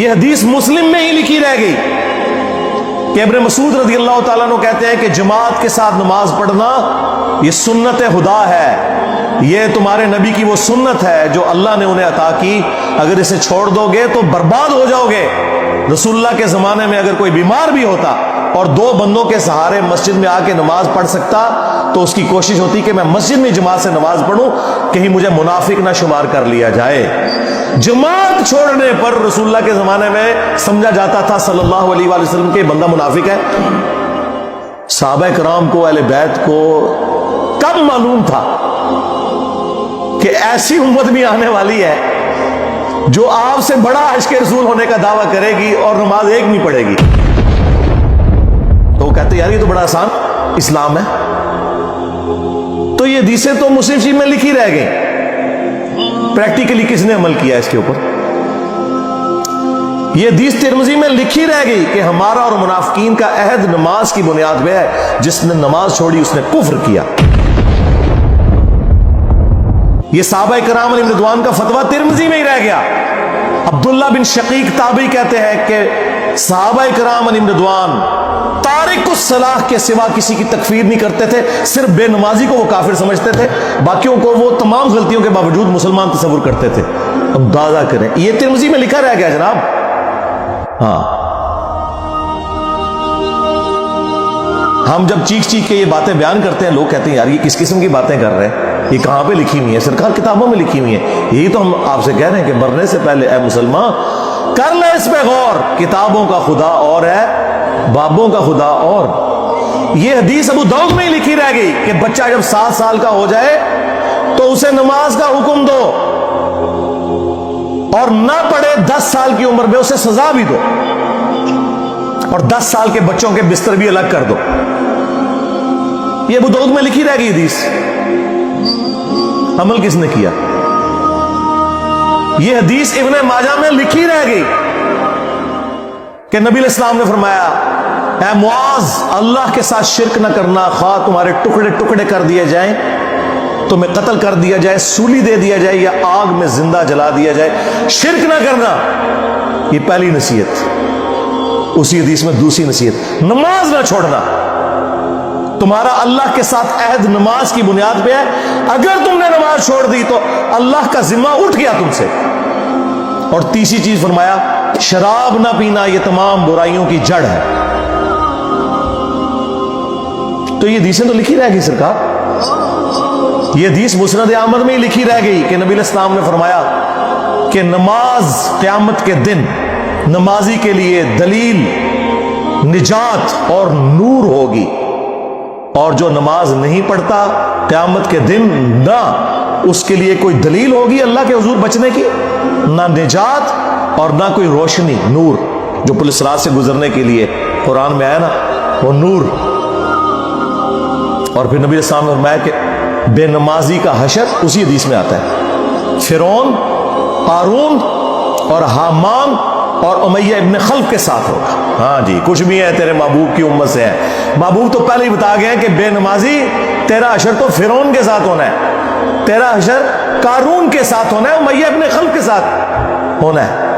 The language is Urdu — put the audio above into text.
یہ حدیث مسلم میں ہی لکھی رہ گئی کہ ابن مسعود رضی اللہ تعالیٰ عنہ کہتے ہیں کہ جماعت کے ساتھ نماز پڑھنا یہ سنت خدا ہے، یہ تمہارے نبی کی وہ سنت ہے جو اللہ نے انہیں عطا کی، اگر اسے چھوڑ دو گے تو برباد ہو جاؤ گے۔ رسول اللہ کے زمانے میں اگر کوئی بیمار بھی ہوتا اور دو بندوں کے سہارے مسجد میں آ کے نماز پڑھ سکتا تو اس کی کوشش ہوتی کہ میں مسجد میں جماعت سے نماز پڑھوں، کہیں مجھے منافق نہ شمار کر لیا جائے۔ جماعت چھوڑنے پر رسول اللہ کے زمانے میں سمجھا جاتا تھا صلی اللہ علیہ وآلہ وسلم کہ بندہ منافق ہے۔ صحابہ کرام کو، اہل بیت کو کب معلوم تھا کہ ایسی امت بھی آنے والی ہے جو آپ سے بڑا عشق رسول ہونے کا دعویٰ کرے گی اور نماز ایک نہیں پڑھے گی؟ تو وہ کہتے یار یہ تو بڑا آسان اسلام ہے۔ تو یہ حدیثیں تو مسلم شریف میں لکھی رہ گئی، پریکٹیکلی کس نے عمل کیا اس کے اوپر؟ یہ حدیث ترمذی میں لکھی رہ گئی کہ ہمارا اور منافقین کا عہد نماز کی بنیاد پہ ہے، جس نے نماز چھوڑی اس نے کفر کیا۔ یہ صحابہ کرام علیہ رضوان کا فتویٰ ترمذی میں ہی رہ گیا۔ عبداللہ بن شقیق تابعی کہتے ہیں کہ صحابہ کرام علیہ رضوان تارک الصلاۃ کے سوا کسی کی تکفیر نہیں کرتے تھے، صرف بے نمازی کو وہ کافر سمجھتے تھے، باقیوں کو وہ تمام غلطیوں کے باوجود مسلمان تصور کرتے تھے۔ اندازہ کریں، یہ ترمذی میں لکھا رہ گیا جناب۔ ہاں، ہم جب چیخ چیخ کے یہ باتیں بیان کرتے ہیں، لوگ کہتے ہیں یار یہ کس قسم کی باتیں کر رہے ہیں، یہ کہاں پہ لکھی ہوئی ہے؟ سرکار کتابوں میں لکھی ہوئی ہیں۔ یہی تو ہم آپ سے کہہ رہے ہیں کہ مرنے سے پہلے اے مسلمان کر لے اس پہ غور، کتابوں کا خدا اور ہے، بابوں کا خدا اور۔ یہ حدیث ابو داؤد میں ہی لکھی رہ گئی کہ بچہ جب 7 سال کا ہو جائے تو اسے نماز کا حکم دو، اور نہ پڑھے 10 سال کی عمر میں اسے سزا بھی دو، اور 10 سال کے بچوں کے بستر بھی الگ کر دو۔ یہ ابو داؤد میں لکھی رہ گئی حدیث، عمل کس نے کیا؟ یہ حدیث ابن ماجہ میں لکھی رہ گئی کہ نبی علیہ السلام نے فرمایا اے معاذ، اللہ کے ساتھ شرک نہ کرنا، خواہ تمہارے ٹکڑے ٹکڑے کر دیے جائیں، تمہیں قتل کر دیا جائے، سولی دے دیا جائے، یا آگ میں زندہ جلا دیا جائے، شرک نہ کرنا۔ یہ پہلی نصیحت۔ اسی حدیث میں دوسری نصیحت، نماز نہ چھوڑنا۔ تمہارا اللہ کے ساتھ عہد نماز کی بنیاد پہ ہے، اگر تم نے نماز چھوڑ دی تو اللہ کا ذمہ اٹھ گیا تم سے۔ اور تیسری چیز فرمایا شراب نہ پینا، یہ تمام برائیوں کی جڑ ہے۔ تو یہ حدیثیں تو لکھی رہ گئی سرکار۔ یہ حدیث مسند احمد میں ہی لکھی رہ گئی کہ نبی علیہ السلام نے فرمایا کہ نماز قیامت کے دن نمازی کے لیے دلیل، نجات اور نور ہوگی، اور جو نماز نہیں پڑھتا قیامت کے دن نہ اس کے لیے کوئی دلیل ہوگی اللہ کے حضور بچنے کی، نہ نجات اور نہ کوئی روشنی، نور جو پولیس رات سے گزرنے کے لیے قرآن میں آیا نا، وہ نور۔ اور پھر نبی السلام نے فرمایا کہ بے نمازی کا حشر اسی حدیث میں آتا ہے، فرعون، قارون اور حامان اور امیہ ابن خلف کے ساتھ ہوگا۔ ہاں جی، کچھ بھی ہے تیرے محبوب کی امت سے ہے۔ محبوب تو پہلے ہی بتا گئے کہ بے نمازی تیرا حشر تو فرعون کے ساتھ ہونا ہے، تیرا حشر قارون کے ساتھ ہونا ہے، امیہ ابن خلف کے ساتھ ہونا ہے۔